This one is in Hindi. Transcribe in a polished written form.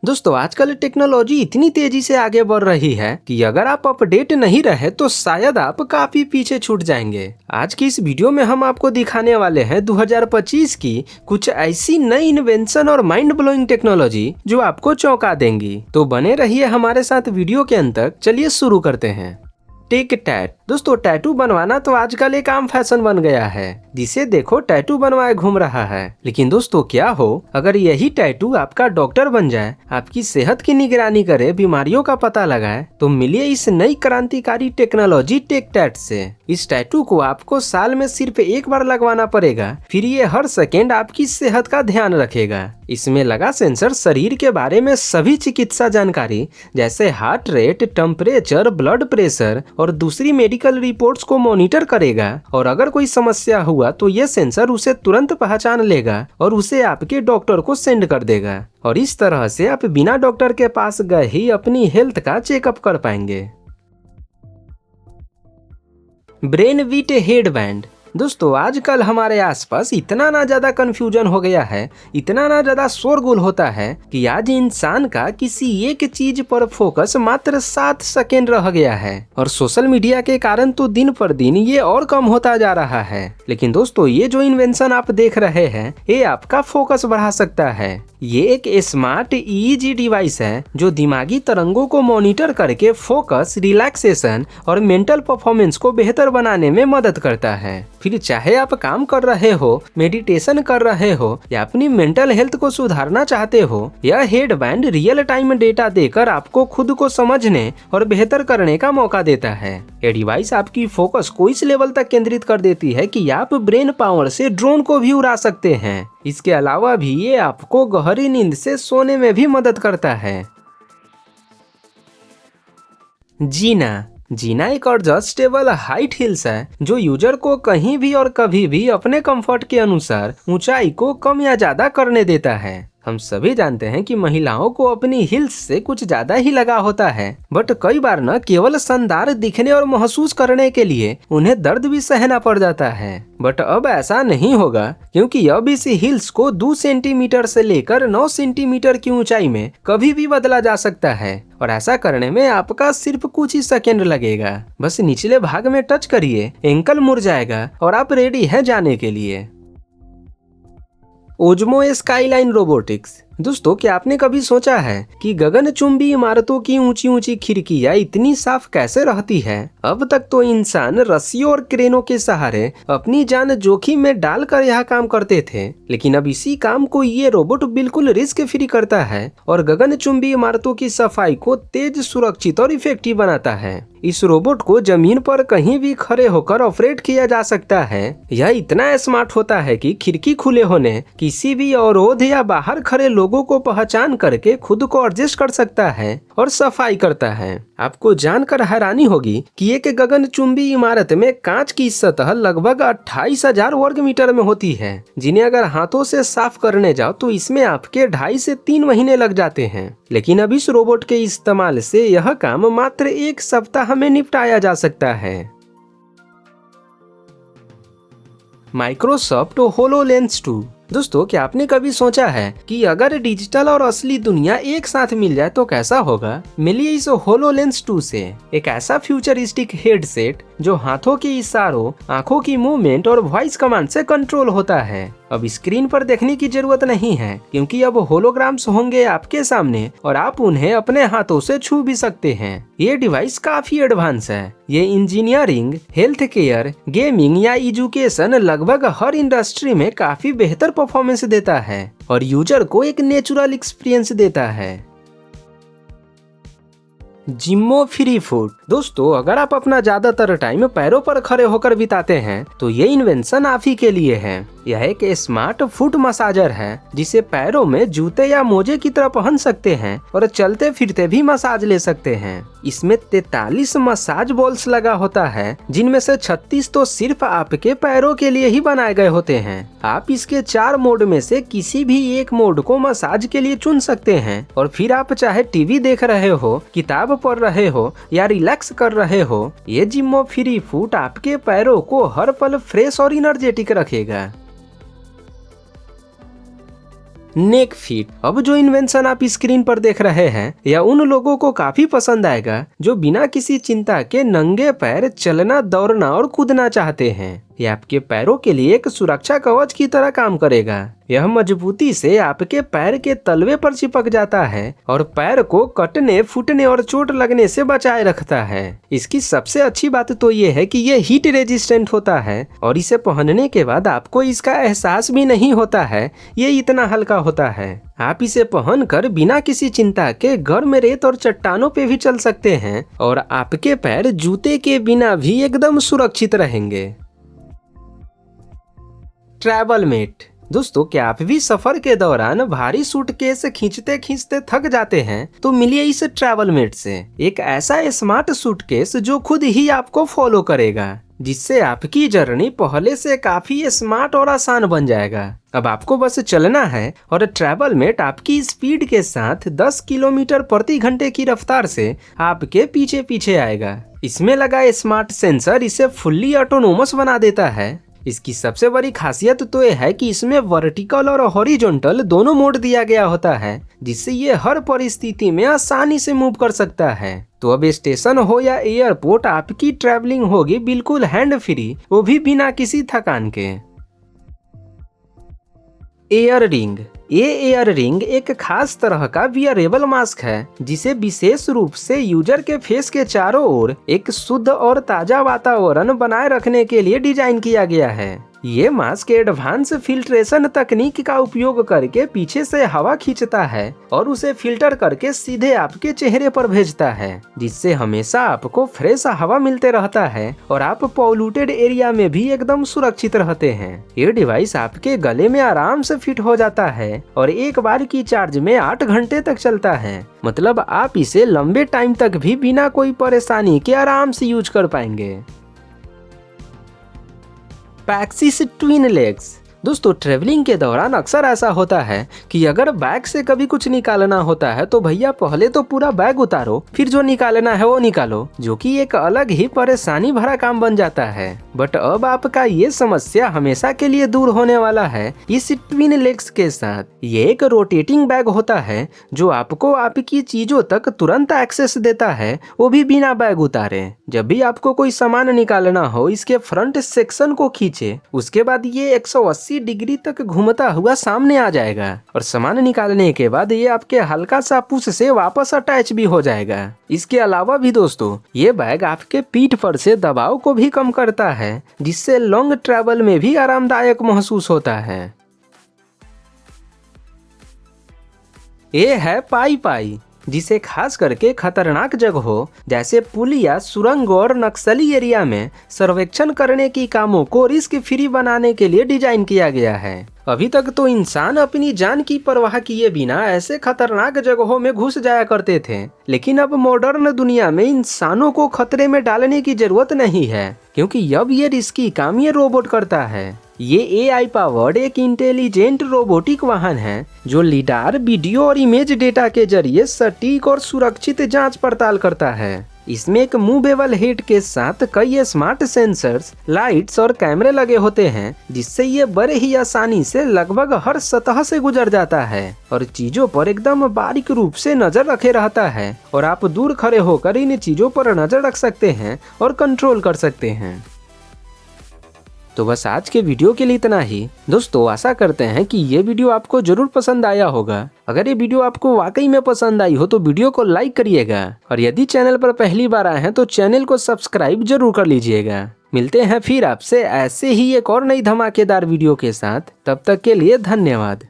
दोस्तों आजकल टेक्नोलॉजी इतनी तेजी से आगे बढ़ रही है कि अगर आप अपडेट नहीं रहे तो शायद आप काफी पीछे छूट जाएंगे। आज की इस वीडियो में हम आपको दिखाने वाले हैं 2025 की कुछ ऐसी नई इन्वेंशन और माइंड ब्लोइंग टेक्नोलॉजी जो आपको चौंका देंगी। तो बने रहिए हमारे साथ वीडियो के अंत तक। चलिए शुरू करते हैं। Take TET. दोस्तों टैटू बनवाना तो आजकल एक आम फैशन बन गया है। जिसे देखो टैटू बनवाए घूम रहा है। लेकिन दोस्तों क्या हो अगर यही टैटू आपका डॉक्टर बन जाए, आपकी सेहत की निगरानी करे, बीमारियों का पता लगाए। तो मिलिए इस नई क्रांतिकारी टेक्नोलॉजी टेक टैट से। इस टैटू को आपको साल में सिर्फ एक बार लगवाना पड़ेगा, फिर ये हर सेकेंड आपकी सेहत का ध्यान रखेगा। इसमें लगा सेंसर शरीर के बारे में सभी चिकित्सा जानकारी जैसे heart rate, temperature, blood pressure और दूसरी मेडिकल रिपोर्ट्स को मॉनिटर करेगा। और अगर कोई समस्या हुआ तो ये सेंसर उसे तुरंत पहचान लेगा और उसे आपके डॉक्टर को सेंड कर देगा। और इस तरह से आप बिना डॉक्टर के पास गए ही अपनी हेल्थ का चेकअप कर पाएंगे। ब्रेन विट हेडबैंड। दोस्तों आजकल हमारे आसपास इतना ना ज्यादा कंफ्यूजन हो गया है, इतना ना ज्यादा शोरगुल होता है कि आज इंसान का किसी एक चीज पर फोकस मात्र 7 सेकेंड रह गया है। और सोशल मीडिया के कारण तो दिन पर दिन ये और कम होता जा रहा है। लेकिन दोस्तों ये जो इन्वेंशन आप देख रहे हैं ये आपका फोकस बढ़ा सकता है। ये एक स्मार्ट ईईजी डिवाइस है जो दिमागी तरंगों को मॉनिटर करके फोकस, रिलैक्सेशन और मेंटल परफॉर्मेंस को बेहतर बनाने में मदद करता है। फिर चाहे आप काम कर रहे हो, मेडिटेशन कर रहे हो या अपनी मेंटल हेल्थ को सुधारना चाहते हो, यह हेडबैंड रियल टाइम डेटा देकर आपको खुद को समझने और बेहतर करने का मौका देता है। ये डिवाइस आपकी फोकस को इस लेवल तक केंद्रित कर देती है कि आप ब्रेन पावर से ड्रोन को भी उड़ा सकते हैं। इसके अलावा भी ये आपको गहरी नींद से सोने में भी मदद करता है। जीना एक एडजस्टेबल हाइट हिल्स है जो यूजर को कहीं भी और कभी भी अपने कंफर्ट के अनुसार ऊंचाई को कम या ज्यादा करने देता है। हम सभी जानते हैं कि महिलाओं को अपनी हिल्स से कुछ ज्यादा ही लगा होता है, बट कई बार न केवल शानदार दिखने और महसूस करने के लिए उन्हें दर्द भी सहना पड़ जाता है। बट अब ऐसा नहीं होगा, क्योंकि अब इस हिल्स को 2 सेंटीमीटर से लेकर 9 सेंटीमीटर की ऊंचाई में कभी भी बदला जा सकता है। और ऐसा करने में आपका सिर्फ कुछ ही सेकेंड लगेगा। बस निचले भाग में टच करिए, एंकल मुड़ जाएगा और आप रेडी हैं जाने के लिए। ओजमो स्काईलाइन रोबोटिक्स। दोस्तों क्या आपने कभी सोचा है कि गगनचुंबी इमारतों की ऊंची ऊंची खिड़कियां इतनी साफ कैसे रहती है? अब तक तो इंसान रस्सियों और क्रेनों के सहारे अपनी जान जोखिम में डालकर यह काम करते थे, लेकिन अब इसी काम को ये रोबोट बिल्कुल रिस्क फ्री करता है और गगनचुंबी इमारतों की सफाई को तेज, सुरक्षित और इफेक्टिव बनाता है। इस रोबोट को जमीन पर कहीं भी खड़े होकर ऑपरेट किया जा सकता है। यह इतना स्मार्ट होता है कि खिड़की खुले होने, किसी भी अवरोध या बाहर खड़े लोगों को पहचान करके खुद को एडजस्ट कर सकता है और सफाई करता है। आपको जानकर हैरानी होगी कि एक गगनचुंबी इमारत में कांच की सतह लगभग 28,000 वर्ग मीटर में होती है, जिन्हें अगर हाथों से साफ करने जाओ तो इसमें आपके 2.5 से 3 महीने लग जाते हैं। लेकिन अब इस रोबोट के इस्तेमाल से यह काम मात्र 1 सप्ताह में निपटाया जा सकता है। Microsoft HoloLens 2। दोस्तों क्या आपने कभी सोचा है कि अगर डिजिटल और असली दुनिया एक साथ मिल जाए तो कैसा होगा? मिलिए इस होलोलेंस 2 से, एक ऐसा फ्यूचरिस्टिक हेडसेट जो हाथों के इशारों, आंखों की मूवमेंट और वॉइस कमांड से कंट्रोल होता है। अब स्क्रीन पर देखने की जरूरत नहीं है, क्योंकि अब होलोग्राम्स होंगे आपके सामने और आप उन्हें अपने हाथों से छू भी सकते हैं। ये डिवाइस काफी एडवांस है। ये इंजीनियरिंग, हेल्थ केयर, गेमिंग या एजुकेशन लगभग हर इंडस्ट्री में काफी बेहतर परफॉर्मेंस देता है और यूजर को एक नेचुरल एक्सपीरियंस देता है। जिम्मो फ्री फुट। दोस्तों अगर आप अपना ज्यादातर टाइम पैरों पर खड़े होकर बिताते हैं तो ये इन्वेंशन आप ही के लिए है। यह एक स्मार्ट फुट मसाजर है जिसे पैरों में जूते या मोजे की तरह पहन सकते हैं और चलते फिरते भी मसाज ले सकते हैं। इसमें 43 मसाज बॉल्स लगा होता है, जिनमें से 36 तो सिर्फ आपके पैरों के लिए ही बनाए गए होते हैं। आप इसके 4 मोड में से किसी भी एक मोड को मसाज के लिए चुन सकते हैं और फिर आप चाहे टीवी देख रहे हो, किताब पढ़ रहे हो या रिलैक्स कर रहे हो, ये जिम्मो फ्री फुट आपके पैरों को हर पल फ्रेश और एनर्जेटिक रखेगा। नेक फिट। अब जो इन्वेंशन आप स्क्रीन पर देख रहे हैं यह उन लोगों को काफी पसंद आएगा जो बिना किसी चिंता के नंगे पैर चलना, दौड़ना और कूदना चाहते हैं। यह आपके पैरों के लिए एक सुरक्षा कवच की तरह काम करेगा। यह मजबूती से आपके पैर के तलवे पर चिपक जाता है और पैर को कटने, फूटने और चोट लगने से बचाए रखता है। इसकी सबसे अच्छी बात तो ये है कि यह हीट रेजिस्टेंट होता है और इसे पहनने के बाद आपको इसका एहसास भी नहीं होता है ये इतना हल्का होता है। आप इसे पहनकर बिना किसी चिंता के गर्म रेत और चट्टानों पे भी चल सकते हैं और आपके पैर जूते के बिना भी एकदम सुरक्षित रहेंगे। Travel mate. दोस्तों, क्या आप भी सफर के दौरान भारी सूटकेस खींचते खींचते थक जाते हैं? तो मिलिए इस ट्रैवल मेट से, एक ऐसा स्मार्ट सूटकेस जो खुद ही आपको फॉलो करेगा, जिससे आपकी जर्नी पहले से काफी स्मार्ट और आसान बन जाएगा। अब आपको बस चलना है और ट्रैवल मेट आपकी स्पीड के साथ 10 किलोमीटर प्रति घंटे की रफ्तार से आपके पीछे पीछे आएगा। इसमें लगा स्मार्ट सेंसर इसे फुल्ली ऑटोनोमस बना देता है। इसकी सबसे बड़ी खासियत तो यह है कि इसमें वर्टिकल और हॉरिजॉन्टल दोनों मोड दिया गया होता है, जिससे ये हर परिस्थिति में आसानी से मूव कर सकता है। तो अब स्टेशन हो या एयरपोर्ट, आपकी ट्रैवलिंग होगी बिल्कुल हैंड फ्री, वो भी बिना किसी थकान के। Air ring. ये एयर रिंग एक खास तरह का वियरेबल मास्क है जिसे विशेष रूप से यूजर के फेस के चारों ओर एक शुद्ध और ताजा वातावरण बनाए रखने के लिए डिजाइन किया गया है। ये मास्क एडवांस फिल्ट्रेशन तकनीक का उपयोग करके पीछे से हवा खींचता है और उसे फिल्टर करके सीधे आपके चेहरे पर भेजता है, जिससे हमेशा आपको फ्रेश हवा मिलते रहता है और आप पॉल्यूटेड एरिया में भी एकदम सुरक्षित रहते हैं। ये डिवाइस आपके गले में आराम से फिट हो जाता है और एक बार की चार्ज में 8 घंटे तक चलता है। मतलब आप इसे लंबे टाइम तक भी बिना कोई परेशानी के आराम से यूज कर पाएंगे। पैक्सिस ट्विन लेग्स। दोस्तों, ट्रेवलिंग के दौरान अक्सर ऐसा होता है कि अगर बैग से कभी कुछ निकालना होता है तो भैया पहले तो पूरा बैग उतारो, फिर जो निकालना है वो निकालो, जो कि एक अलग ही परेशानी भरा काम बन जाता है। बट अब आपका ये समस्या हमेशा के लिए दूर होने वाला है इस ट्विन लेग्स के साथ। ये एक रोटेटिंग बैग होता है जो आपको आपकी चीजों तक तुरंत एक्सेस देता है, वो भी बिना बैग उतारे। जब भी आपको कोई सामान निकालना हो, इसके फ्रंट सेक्शन को खींचे, उसके बाद ये 180 डिग्री तक घूमता हुआ सामने आ जाएगा और सामान निकालने के बाद ये आपके हल्का सा पुश से वापस अटैच भी हो जाएगा। इसके अलावा भी दोस्तों, ये बैग आपके पीठ पर से दबाव को भी कम करता है, जिससे लॉन्ग ट्रैवल में भी आरामदायक महसूस होता है। ये है पाई पाई, जिसे खास करके खतरनाक जगहों जैसे पुल या सुरंग और नक्सली एरिया में सर्वेक्षण करने की कामों को रिस्क फ्री बनाने के लिए डिजाइन किया गया है। अभी तक तो इंसान अपनी जान की परवाह किए बिना ऐसे खतरनाक जगहों में घुस जाया करते थे, लेकिन अब मॉडर्न दुनिया में इंसानों को खतरे में डालने की जरूरत नहीं है, क्योंकि अब ये रिस्की काम ये रोबोट करता है। ये AI पावर्ड एक इंटेलिजेंट रोबोटिक वाहन है जो लिडार, वीडियो और इमेज डेटा के जरिए सटीक और सुरक्षित जांच पड़ताल करता है। इसमें एक मूवेबल हेड के साथ कई स्मार्ट सेंसर्स, लाइट्स और कैमरे लगे होते हैं, जिससे ये बड़े ही आसानी से लगभग हर सतह से गुजर जाता है और चीजों पर एकदम बारीक रूप से नजर रखे रहता है और आप दूर खड़े होकर इन चीजों पर नजर रख सकते हैं और कंट्रोल कर सकते हैं। तो बस आज के वीडियो के लिए इतना ही दोस्तों। आशा करते हैं कि ये वीडियो आपको जरूर पसंद आया होगा। अगर ये वीडियो आपको वाकई में पसंद आई हो तो वीडियो को लाइक करिएगा और यदि चैनल पर पहली बार आए हैं तो चैनल को सब्सक्राइब जरूर कर लीजिएगा। मिलते हैं फिर आपसे ऐसे ही एक और नई धमाकेदार वीडियो के साथ। तब तक के लिए धन्यवाद।